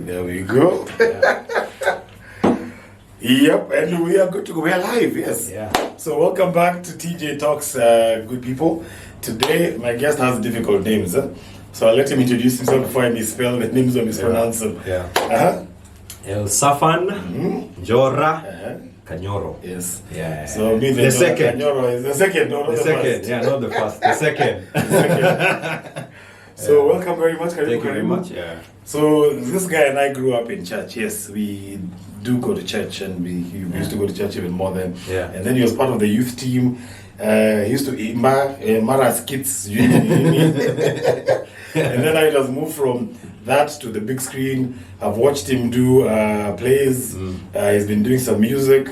There we go. Yep, and we are good to go. We are live, yes. Yeah. So welcome back to Tjtalks, good people. Today, my guest has difficult names. So I'll let him introduce himself before I misspell the names or mispronounce them. Yeah. Elsaphan, Njora, Kanyoro. Yes. Yeah. So me, the second. Kanyoro is the second, not the second. first. Yeah, not the first. The second. So welcome very much. Thank you very much. Yeah. So this guy and I grew up in church. Yes, we do go to church, and we used to go to church even more than. Yeah. And then he was part of the youth team. He used to Mara's kids. And then I just moved from that to the big screen. I've watched him do plays. He's been doing some music.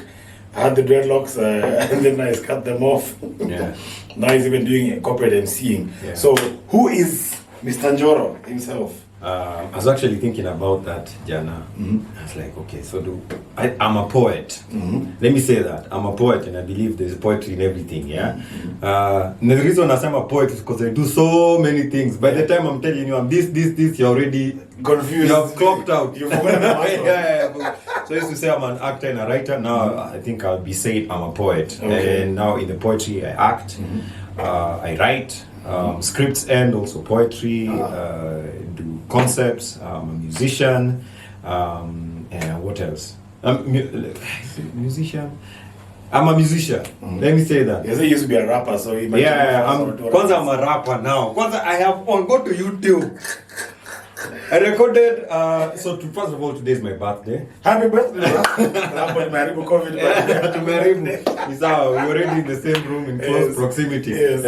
I had the dreadlocks, and then I cut them off. Yeah. Now he's even doing corporate MCing. Yeah. So who is Mr. Njora himself? I was actually thinking about that, Jana. I was like, okay, so I'm a poet. Let me say that. I'm a poet, and I believe there's poetry in everything, yeah? And the reason I'm a poet is because I do so many things. By the time I'm telling you I'm this, you're already confused. You're clocked out. You've forgotten the master. Yeah. So I used to say I'm an actor and a writer. Now I think I'll be saying I'm a poet. Okay. And now in the poetry I act, I write, scripts and also poetry, do concepts, I'm a musician, and what else? Musician? I'm a musician. Let me say that. Yes, he used to be a rapper, so he might Kwanza I'm a rapper now. Kwanza I have go to YouTube. I recorded, first of all, today is my birthday. Happy birthday! To Maribu. It's how we're already in the same room in close proximity. Yes,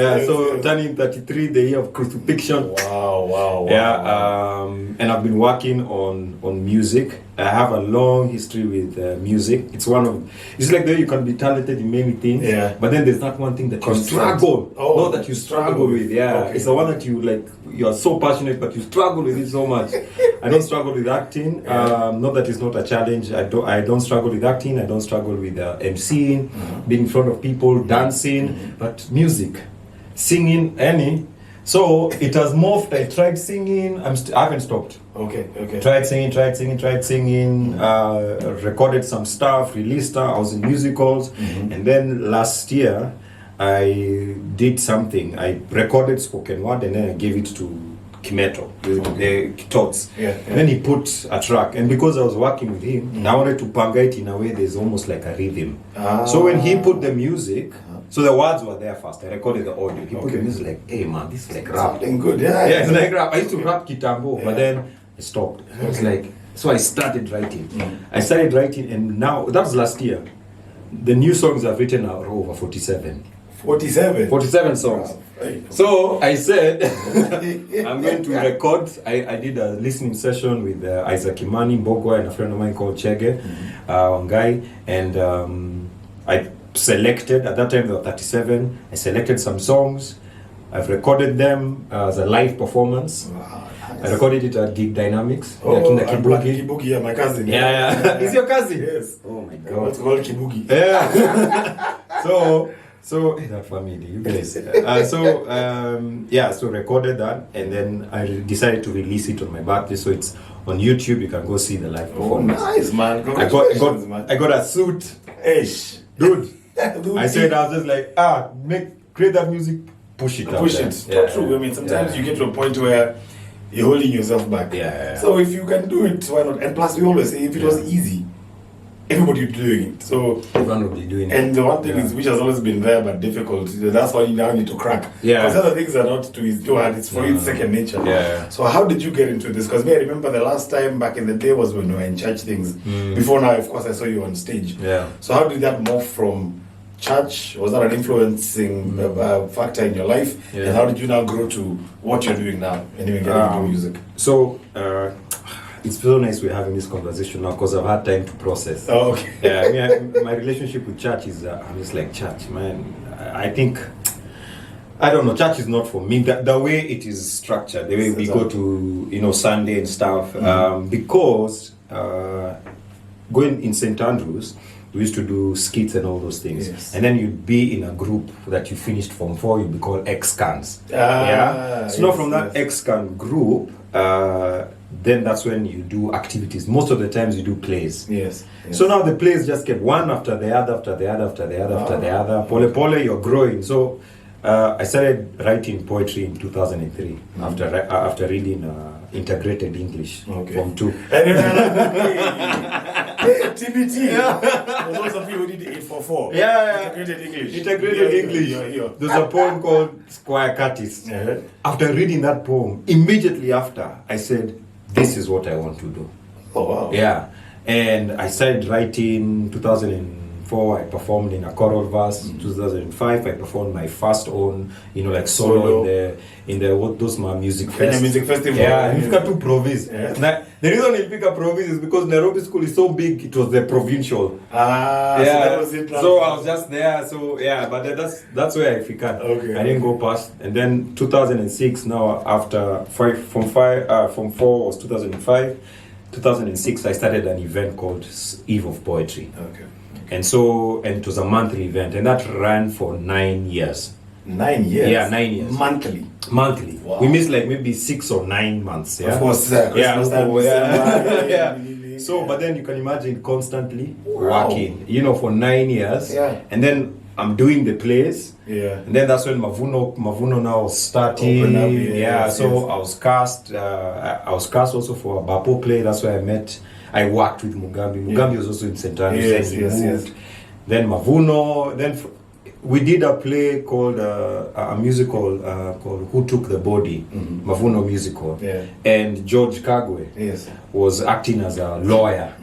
turning 33, the year of crucifixion. Wow. Yeah, and I've been working on music. I have a long history with music. It's like that you can be talented in many things, but then there's not one thing that you struggle. Not that you struggle with. Yeah, okay. It's the one that you are so passionate, but you struggle with it so much. I don't struggle with acting. Not that it's not a challenge. I don't struggle with acting. I don't struggle with MCing, being in front of people, dancing, but music, singing, any. So it has morphed. I tried singing. I haven't stopped. Okay. Tried singing. Recorded some stuff. Released stuff. I was in musicals, and then last year I did something. I recorded spoken word, and then I gave it to Kimeto, the Tjtalks. And then he put a track, and because I was working with him, I wanted to panga it in a way there's almost like a rhythm. So when he put the music. So the words were there first. I recorded the audio. He put the music like, hey man, this is like rap. Something good, yeah. Yeah, it's like rap. I used to rap kitambo, but then I stopped. I was like, so I started writing. And now, that was last year. The new songs I've written are over 47. 47 songs. Wow. So I said, I'm going to record. I did a listening session with Isaac Imani, Mbogwa, and a friend of mine called Chege, one guy, and I selected, at that time there were 37, I selected some songs, I've recorded them as a live performance. Wow, nice. I recorded it at Gig Dynamics. Kibugi, yeah, my cousin. Yeah. Is your cousin? Yes. Oh my God. It's called Kibugi. Yeah. So that family, you guys. So recorded that, and then I decided to release it on my birthday. So it's on YouTube. You can go see the live performance. Nice, man. I got a suit. Ish. Dude. I said I was just like, create that music, push it. True. I mean, sometimes you get to a point where you're holding yourself back. Yeah. So if you can do it, why not? And plus, we always say if it was easy, everybody would be doing it. So everyone would be doing it. And the one thing is, which has always been there but difficult, that's why you now need to crack. Yeah. Because other things are not too hard. It's for its second nature. Yeah. So how did you get into this? Because I remember the last time back in the day was when we were in church things. Before now, of course, I saw you on stage. Yeah. So how did that morph from church? Was that an influencing factor in your life? Yeah. And how did you now grow to what you're doing now and even getting into music? So it's so nice we're having this conversation now because I've had time to process. Oh, okay. Yeah, my relationship with church is I'm just like, church, man. I think, I don't know, church is not for me. The way it is structured, the way we go to Sunday and stuff, because going in St. Andrews, we used to do skits and all those things. Yes. And then you'd be in a group that you finished Form 4, you'd be called ex-cans. So now from that ex-can group, then that's when you do activities. Most of the times you do plays. Yes. So now the plays just get one after the other, after the other, after the other, after the other. Pole pole, you're growing. So I started writing poetry in 2003 after reading Integrated English from 2. TBT. For those of you who did 844. Integrated English. Integrated English. There's a poem called Squire Curtis. After reading that poem, immediately after, I said, this is what I want to do. Oh, wow. Yeah. And I started writing 2004. I performed in a choral verse. 2005, I performed my first own, solo in the what those my music fest. Music festival. Yeah, in Fika 2 province. Now, the reason in Fika province is because Nairobi school is so big. It was the provincial. So that was it. So I was just there. So but that's where I figured. Okay. I didn't go past. And then 2006. Now after from 4 was 2005. 2006, I started an event called Eve of Poetry. Okay. And it was a monthly event, and that ran for 9 years. 9 years? Yeah, 9 years. Monthly. Wow. We missed like maybe 6 or 9 months. Yeah? Of course. So, but then you can imagine constantly working, for 9 years. Yeah. And then I'm doing the plays. Yeah. And then that's when Mavuno now starting. So I was cast. I was cast also for a Bapo play. That's where I worked with Mugambi. Mugambi was also in St. Andrews. Yes. Then Mavuno. Then we did a play called a musical called Who Took the Body, Mavuno musical. Yeah. And George Kagwe was acting as a lawyer,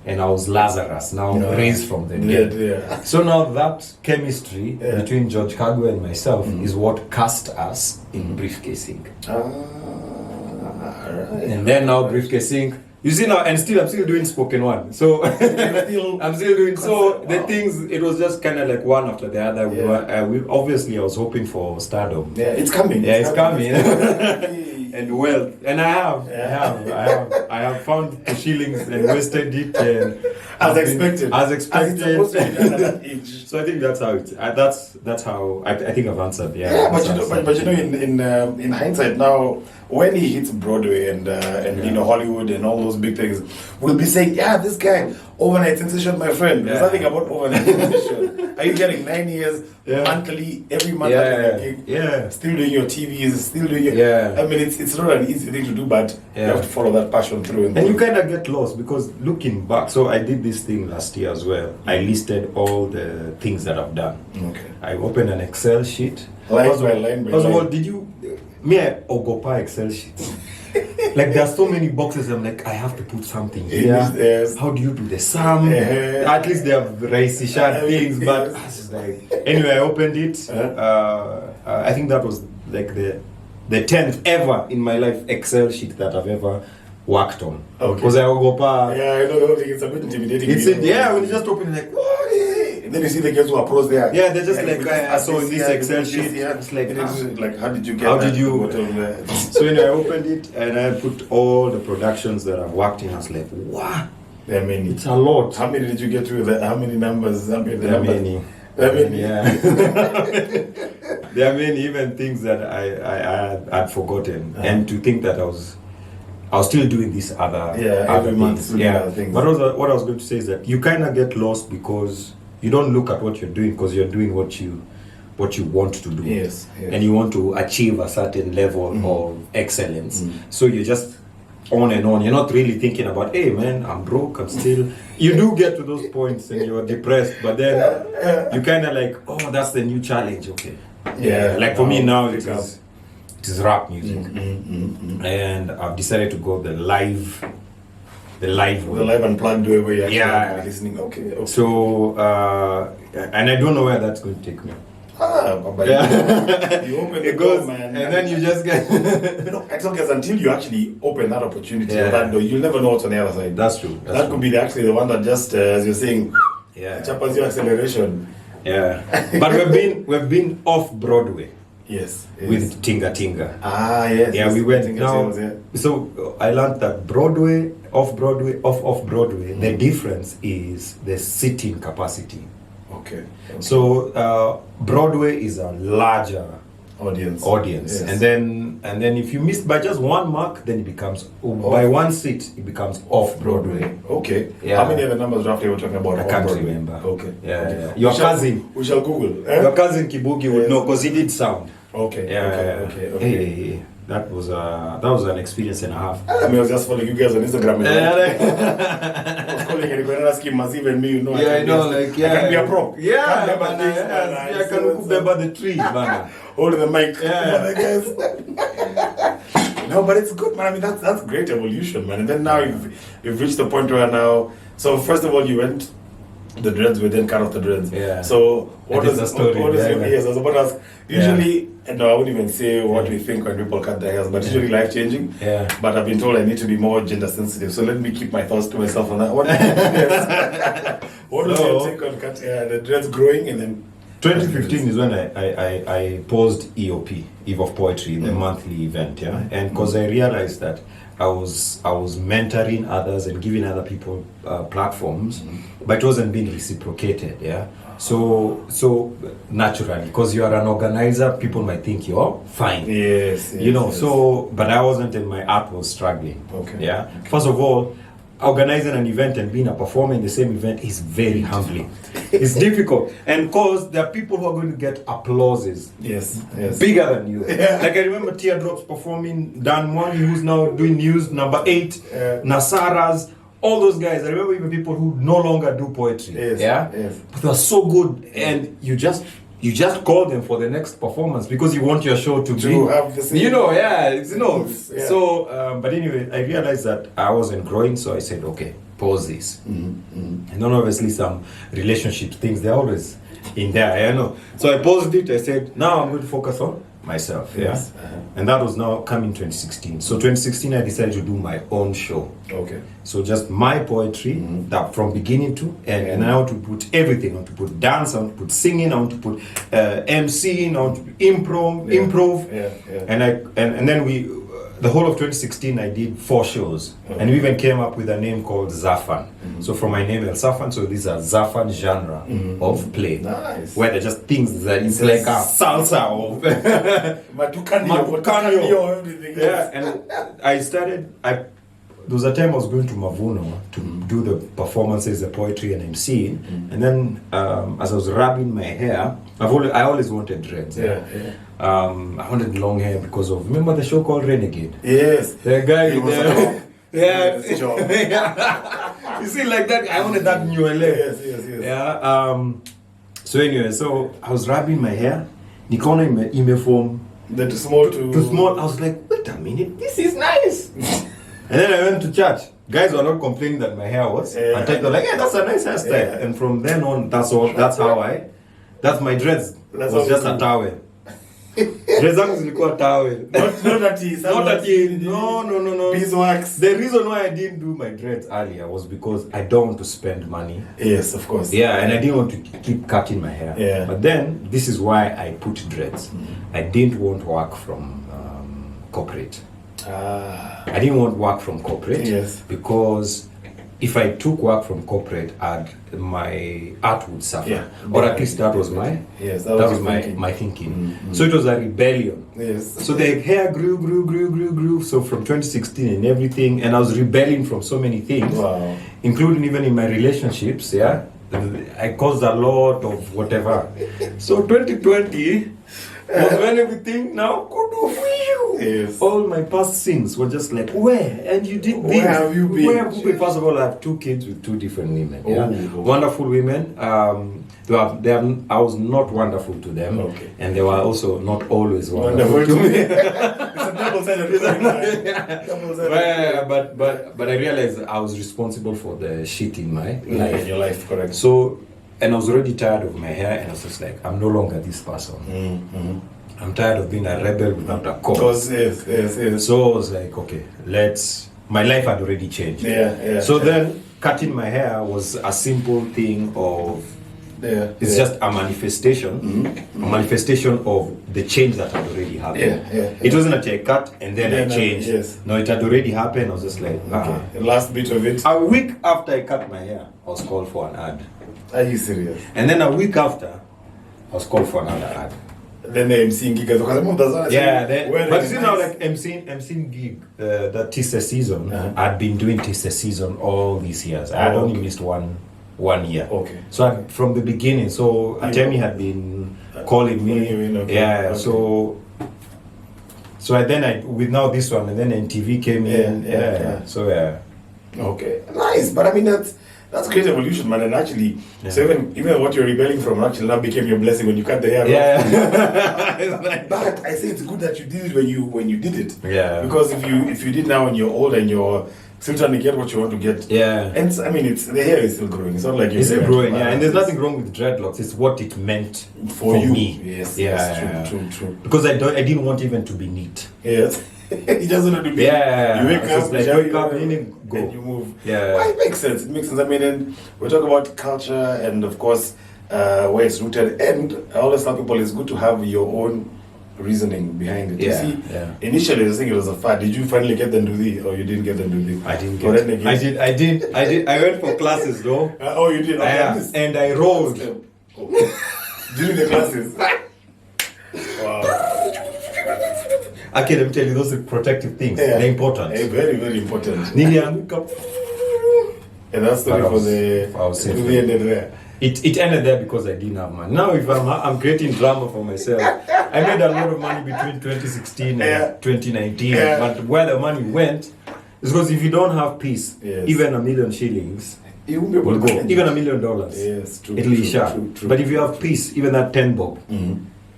and I was Lazarus, now raised from the dead. Yeah. So now that chemistry between George Kagwe and myself is what cast us in Briefcasing. Right. And then now Briefcasing. You see now, and I'm still doing spoken word. So I'm still doing the things. It was just kind of like one after the other. Obviously, I was hoping for stardom. Yeah, it's coming. Yeah, it's coming. And wealth, and I have found the shillings and wasted it. As expected. As expected. As it's supposed to be done at that age. So I think that's how that's how I think I've answered. In hindsight now, when he hits Broadway and Hollywood and all those big things, we'll be saying, this guy, overnight sensation, my friend. There's nothing about overnight sensation. Are you getting 9 years, monthly, every month, still doing your TVs, still doing your... I mean, it's not an easy thing to do, but you have to follow that passion through. And you kind of get lost, because looking back, so I did this thing last year as well. I listed all the things that I've done. Okay. I opened an Excel sheet. Line by line. First of all, did you... Me, I ogopa Excel sheets. Like there are so many boxes. I'm like, I have to put something here. Yes. How do you do the sum? At least they have racy sharp things. But I was just like, anyway, I opened it. I think that was like the 10th ever in my life Excel sheet that I've ever worked on. Because I ogopa. Yeah, I know the whole thing. It's a bit intimidating. When you just open it, like, then you see the girls who approach there. Yeah, they're just like, I saw in this Excel sheet. It's like, how did you get How did you? So anyway, I opened it and I put all the productions that I've worked in. I was like, wow. There are many. It's a lot. How many did you get through? How many numbers? There are many. Yeah. There are many even things that I had forgotten. And to think that I was still doing these other every month. Things. But what I was going to say is that you kind of get lost because you don't look at what you're doing, because you're doing what you want to do. Yes. And you want to achieve a certain level of excellence. So you're just on and on. You're not really thinking about, hey man, I'm broke, I'm still... You do get to those points and you're depressed, but then you kind of like, oh, that's the new challenge, okay. Like for me now, it is rap music. And I've decided to go the live unplugged way where you're actually listening. Okay. So, and I don't know where that's going to take me. You open the door, man. And then you just get... until you actually open that opportunity, that door, you'll never know what's on the other side. That's true. That could be actually the one that just, as you're saying, chapas your acceleration. Yeah. But we've been off Broadway. Yes. With Tinga Tinga. Yes. Yeah, we went now. So I learned that Broadway, off Broadway, off Broadway, the difference is the seating capacity. Okay. So Broadway is a larger audience. Yes. And then if you missed by just one mark, then it becomes by one seat, it becomes off Broadway. Okay. Yeah. How many other numbers roughly we're talking about? I can't remember. Okay. Yeah. Your cousin. We shall Google. Your cousin Kibugi would know because he did sound. Okay. Yeah. Okay. Hey. That was an experience and a half. I mean, I was just following you guys on Instagram. I was calling and going to ask him, must even me, you know. I know, like, yeah. I can be a prop. Yeah, I can remember the tree, man. Hold the mic. Yeah. No, but it's good, man. I mean, that's great evolution, man. And then now you've reached the point where now. So first of all, you went the dreads, we then cut off the dreads. Yeah. So what is the story? Yes, I was about to ask. Usually, and I wouldn't even say what we think when people cut their hairs, but usually life changing. Yeah. But I've been told I need to be more gender sensitive, so let me keep my thoughts to myself on that one. Yes. What was your take on cut the dreads growing and then? 2015 is when I paused EOP, Eve of Poetry, the monthly event, and because I realized that I was mentoring others and giving other people platforms, but it wasn't being reciprocated, So naturally, because you are an organizer, people might think you're fine. Yes. So, but I wasn't, and my art was struggling. Okay. First of all, organizing an event and being a performer in the same event is very humbling. It's difficult, and because there are people who are going to get applauses. Yes. Bigger than you. Like I remember Teardrops performing, Dan Mwangi, who's now doing news, number 8, Nasaras, all those guys. I remember even people who no longer do poetry. Yes. But they're so good, and you just call them for the next performance because you want your show to have the same. So, but anyway, I realized that I wasn't growing, so I said, okay, pause this. And then obviously some relationship things, they're always in there, So I paused it. I said, now I'm going to focus on myself. Yes. And that was now coming 2016. So 2016, I decided to do my own show. Okay. So just my poetry, that from beginning to end. And I want to put everything. I want to put dance, I want to put singing, I want to put MCing, I want to put improv. And then the whole of 2016, I did 4 shows. And we even came up with a name called Zaphan. So from my name, Elsaphan, so these are Zaphan genre of play. Nice. Where they're just things that it's like a salsa of Matukanyo, everything. Yeah, and there was a time I was going to Mavuno to do the performances, the poetry and MC, and then as I was rubbing my hair, I always wanted dreads. I wanted long hair because of, remember the show called Renegade? Yes. The guy there. Yeah. You see, like that, I wanted that new LA. Yes. Yeah. So anyway, so I was rubbing my hair. Nikaona imeform. The too small. Too small. I was like, wait a minute, this is nice. And then I went to church. Guys were not complaining that my hair was. And they were like, yeah, that's a nice hairstyle. Yeah. And from then on, that's my dreads. That's was just a towel. Dreads zangu zilikuwa towel. Not that No. Beeswax. The reason why I didn't do my dreads earlier was because I don't want to spend money. Yes, of course. Yeah, and I didn't want to keep cutting my hair. Yeah. But then, this is why I put dreads. I didn't want work from corporate. I didn't want work from corporate. Yes. Because if I took work from corporate, my art would suffer. Yeah. Or at least that was my my thinking. So it was a rebellion. Yes. So the hair grew. So from 2016 and everything, and I was rebelling from so many things, including even in my relationships. Yeah, I caused a lot of whatever. So 2020 was when everything now could do for you. Yes. All my past sins were just like, where? And you did this. Where have you been? Where have you been? First of all, I have 2 kids with 2 different women. Wonderful women. I was not wonderful to them. Okay. And they were also not always wonderful to me. It's a double-sided coin. But I realized I was responsible for the shit in my life. In your life, correct. So, and I was already tired of my hair, and I was just like, I'm no longer this person. I'm tired of being a rebel without a cause. Yes. So I was like, okay, my life had already changed. So then cutting my hair was a simple thing of, it's just a manifestation, a manifestation of the change that had already happened. It wasn't that I cut and then I changed. No, it had already happened. I was just like, The last bit of it. A week after I cut my hair, I was called for an ad. Are you serious? And then a week after, I was called for another ad. Then the MCing gig, because I moved as yeah. But you see now, like MCing gig, that Tjtalks season, I'd been doing Tjtalks season all these years. I had only missed one year. Okay. So from the beginning, so Atemi had been calling me. Okay. Yeah. Okay. So I with now this one, and then NTV came in. Yeah. So yeah. Okay. Nice, but I mean that's great evolution, man. And actually, so even what you're rebelling from actually now became your blessing when you cut the hair. Yeah. But I say it's good that you did it when you did it. Yeah. Because if you did now when you're old and you're still trying to get what you want to get. Yeah. And I mean, the hair is still growing. It's not like you're still growing. Yeah. And there's nothing wrong with dreadlocks. It's what it meant for you. Me. Yes. Yeah. Yes, true. Because I didn't want even to be neat. Yes. It doesn't have to be. Yeah. You wake up, like wake up, and go. And you move. Yeah. Well, it makes sense. It makes sense. I mean, and we talk about culture and of course where it's rooted. And I always tell people it's good to have your own reasoning behind it. Yeah. You see, initially I think it was a fad. Did you finally get them to the, or you didn't get them to the? I didn't get. I did. I went for classes though. Oh, you did. Okay. And I rolled during the classes. Wow. Okay, let me tell you, those are protective things. They're important. Very, very important. Nilianguka. And that's the story for the ended there. It ended there because I didn't have money. Now, if I'm creating drama for myself, I made a lot of money between 2016 and 2019. But where the money went is because if you don't have peace, even $1 million shillings, you won't be able to go. Even $1 million. Yes, true. It'll be sharp. True. But if you have peace, even that 10 bob,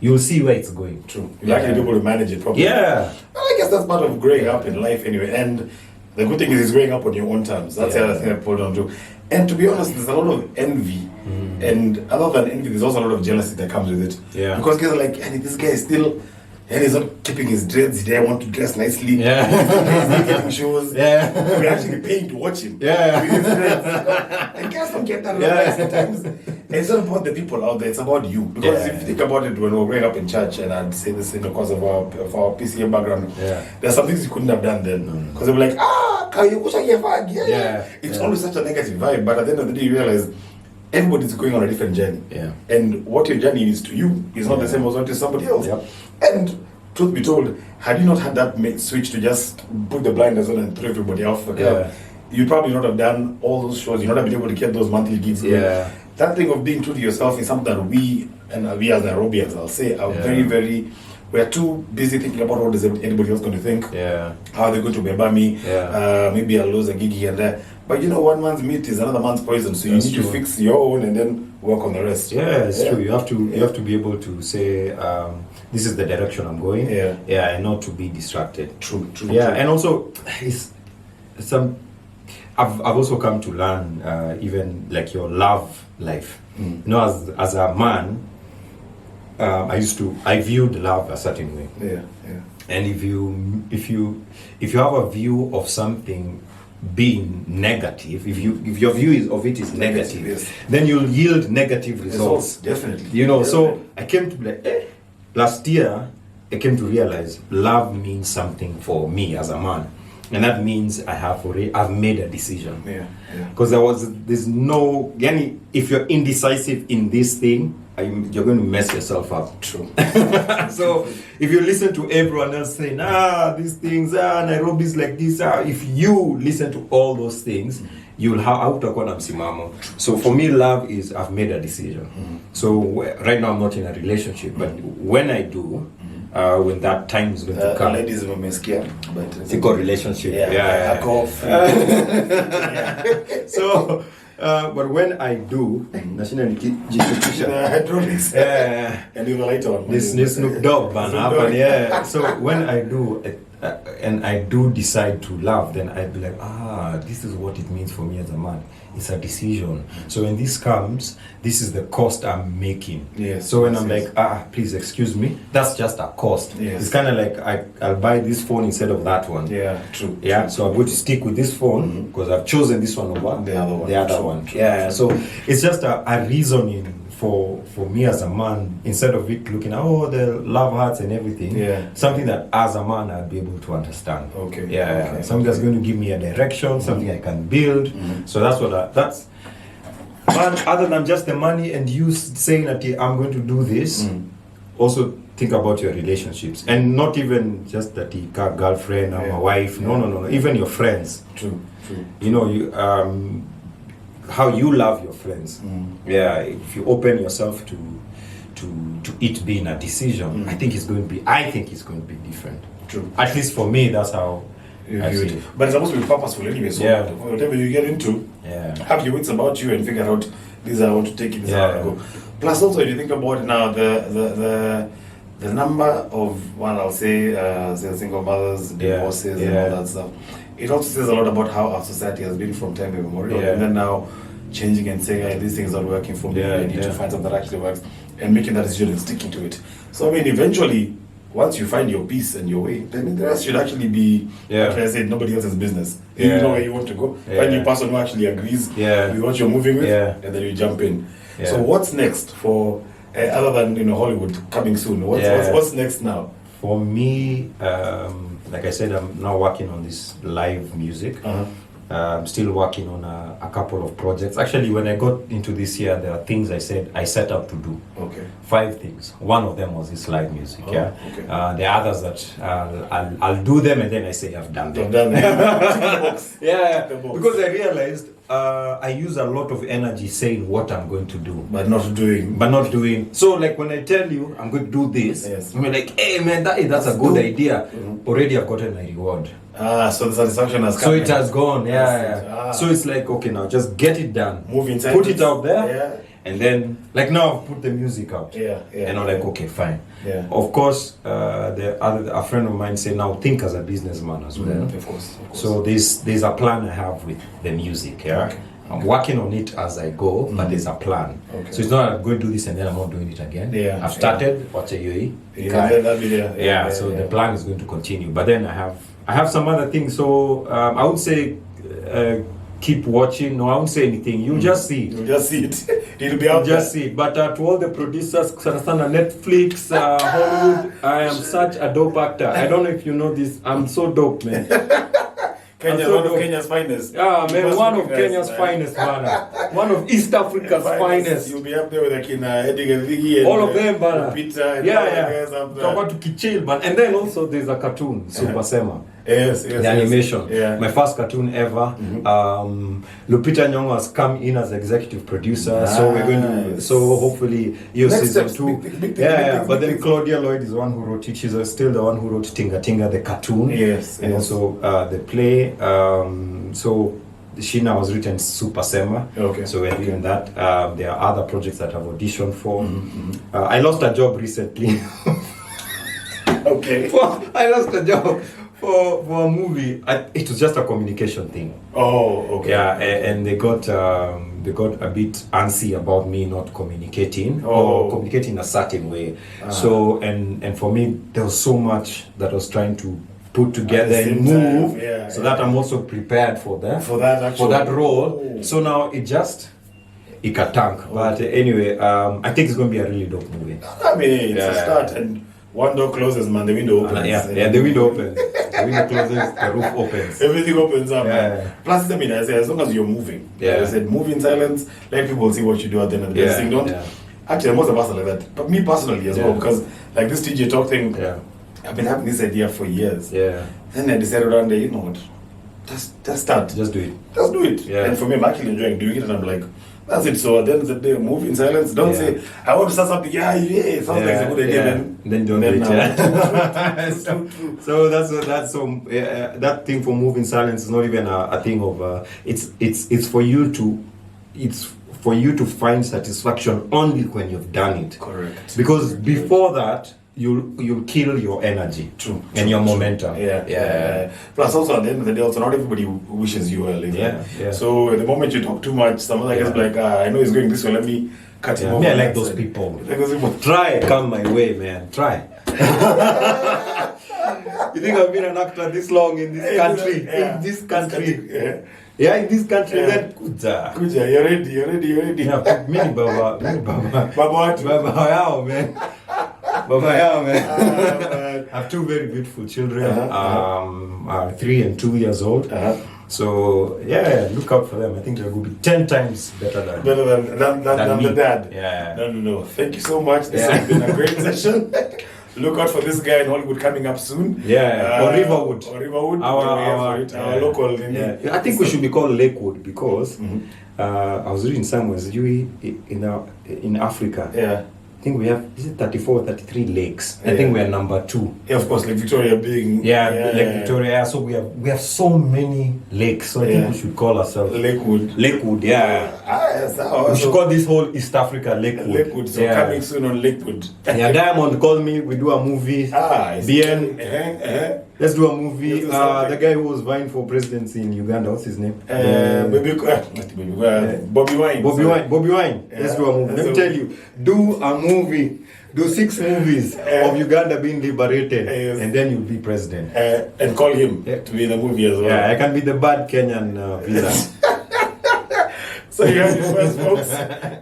you'll see where it's going. True. You'll actually be able to manage it properly. Yeah. Well, I guess that's part of growing up in life anyway. And the good thing is it's growing up on your own terms. That's the other thing I pulled on to. And to be honest, there's a lot of envy. And other than envy, there's also a lot of jealousy that comes with it. Yeah. Because guys are like, hey, this guy is still, and he's not keeping his dreads. He doesn't want to dress nicely. Yeah. He's not getting shows. Yeah. We're actually paying to watch him. Yeah. With his dreads. And guys don't get that sometimes. And it's not about the people out there, it's about you. Because if you think about it, when we were growing up in church, and I'd say this because of our PCA background, there's some things you couldn't have done then. Because they were like, it's always such a negative vibe. But at the end of the day, you realize everybody's going on a different journey. Yeah. And what your journey is to you is not the same as what is somebody else. Yep. And truth be told, had you not had that switch to just put the blinders on and throw everybody off the club, you'd probably not have done all those shows. You'd not have been able to get those monthly gigs. That thing of being true to yourself is something that we as Nairobians, I'll say, are very, very. We're too busy thinking about what is anybody else going to think. How are they going to beba me? Maybe I'll lose a gig here and there. But you know, one man's meat is another man's poison. So you need to fix your own and then work on the rest. Yeah, it's true. You have to be able to say, this is the direction I'm going. And not to be distracted. True. And also, I've also come to learn even like your love life. You know, as a man, I viewed love a certain way. And if you have a view of something being negative, if your view of it is negative, then you'll yield negative results. Definitely. You know, so I came to be like, last year I came to realize love means something for me as a man. And that means I've made a decision. Because there's no, if you're indecisive in this thing, you're going to mess yourself up. True. So if you listen to everyone else saying, these things, Nairobi's like this, if you listen to all those things, you'll have hautakuwa msimamo. So for me, love is I've made a decision. So right now I'm not in a relationship, but when I do, when that time is going to come. Ladies wamesikia, but it's a good relationship. So, but when I do, hydraulics. And you light on this new Snoop Dogg man happen. So when I do, and I do decide to love, then I'd be like, this is what it means for me as a man. It's a decision. So when this comes, this is the cost I'm making. So when I'm like, please excuse me, that's just a cost. It's kind of like I'll buy this phone instead of that one. True. So I'm going to stick with this phone because I've chosen this one over the other one. So it's just a reasoning for me as a man, instead of it looking at the love hearts and everything, something that as a man I'd be able to understand. Something that's going to give me a direction, something I can build. So that's what that's man, other than just the money and you saying that I'm going to do this, also think about your relationships, and not even just that girlfriend or wife. No. Even your friends. True. You know, you how you love your friends. Yeah, if you open yourself to it being a decision, I think it's going to be different. True. At least for me, that's how I see it. But it's supposed to be purposeful anyway. So whatever you get into, have your wits about you and figure out these are how to take it, this is how to go. Plus, also, if you think about it now, the number of I'll say single mothers, divorces, and all that stuff. It also says a lot about how our society has been from time immemorial, and then now changing and saying, hey, these things are working for me. I need to find something that actually works, and making that decision and sticking to it. So I mean, eventually, once you find your peace and your way, then the rest should actually be, like I said, nobody else's business. You know where you want to go. Find your person who actually agrees with what you're moving with, and then you jump in. So what's next for, other than Hollywood coming soon? What's next now? For me, like I said, I'm now working on this live music. I'm still working on a couple of projects. Actually, when I got into this year, there are things I set out to do. 5 things. One of them was this live music. The others that I'll do them, and then I say I've done them. Because I realized I use a lot of energy saying what I'm going to do, but not doing. So, like when I tell you I'm going to do this, I'm like, hey man, that's a good idea. Already I've gotten my reward. So the satisfaction has come. So it has gone, So it's like, okay, now just get it done. Move inside. Put it out there. And then, like now I've put the music out. And I'm like, okay, fine. Of course, a friend of mine said, now think as a businessman as well. Of course. So there's a plan I have with the music, I'm working on it as I go, but there's a plan. So it's not I'm going to do this and then I'm not doing it again. I've started, watch a so the plan is going to continue. But then I have some other things. So I would say keep watching. No, I won't say anything. You'll just see it. You'll just see it. It'll be out there. Just see it. But to all the producers, Netflix, Hollywood, I am such a dope actor. I don't know if you know this. I'm so dope, man. One of Kenya's finest. Man, one of Kenya's finest, man. One of East Africa's finest. You'll be up there with Eddie and Viggy. All of them, man. Peter and all the guys up there. Talk about to Kichil, man. And then also there's a cartoon, Super Sema. Yes. The animation. My first cartoon ever. Lupita Nyong'o has come in as executive producer. So we're going to. So hopefully you season 2. Big, but then Claudia Lloyd is the one who wrote it. She's still the one who wrote Tinga Tinga, the cartoon. And also the play. So she now has written Super Sema. So we're doing that. There are other projects that I've auditioned for. I lost a job recently. I lost a job. For a movie, it was just a communication thing. And they got a bit antsy about me not communicating or communicating a certain way. So and for me, there was so much that I was trying to put together and move, so that I'm also prepared for that role. So now it can tank. But anyway, I think it's going to be a really dope movie. I mean, it's a start and. One door closes, man, the window opens. The window opens. The window closes, the roof opens. Everything opens up, man. Plus, I mean, I say, as long as you're moving. I said, move in silence, let people see what you do at the end of the day. Don't. Actually, most of us are like that. But me personally as well, because like this Tjtalks thing, I've been having this idea for years. Then I decided one day, you know what, just start. Just do it. Just do it. And for me, I'm actually enjoying doing it, and I'm like, that's it. So at the end of the day, move in silence. Don't say, I want to start something. Sounds like it's a good idea. Then don't do it. So that thing for move in silence is not even a thing of. It's for you to find satisfaction only when you've done it. Correct. Because before that, you'll kill your energy and your momentum. Plus also at the end of the day, also not everybody wishes you well. So the moment you talk too much, some other guys be like, I know he's going this way, let me cut him off. Me, I like those people. Try come my way, man. Try. You think I've been an actor this long in this country? In this country. In this country, then Kuja, you're ready. Yeah, mini Baba. Baba Yao, man. I have 2 very beautiful children, 3 and 2 years old. So look out for them. I think they're going to be 10 times better than the dad. No. Thank you so much. This has been a great session. look out for this guy in Hollywood coming up soon. Yeah, or Riverwood. Or Riverwood. Our local. Yeah. I think we should be called Lakewood because I was reading somewhere in Africa. Yeah. I think we have 34, 33 lakes. I think we are number 2. Yeah, of course, Lake Victoria being Lake Victoria. So we have so many lakes. So I think we should call ourselves Lakewood. Lakewood, yeah. We should call this whole East Africa Lakewood. Lakewood. So coming soon on Lakewood. Yeah, Diamond called me. We do a movie. BN. Let's do a movie. The guy who was vying for presidency in Uganda, what's his name? Bobby Wine. Bobby Wine. Let's do a movie. Let me tell you, do a movie. Do 6 movies of Uganda being liberated, and then you'll be president. And call him to be in the movie as well. Yeah, I can be the bad Kenyan villain. So you have your first, folks.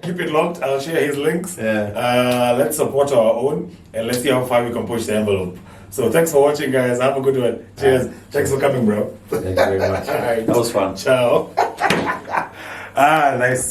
Keep it locked. I'll share his links. Let's support our own, and let's see how far we can push the envelope. So thanks for watching, guys. Have a good one. Cheers. Thanks for coming, bro. Thank you very much. All right. That was fun. Ciao. Nice.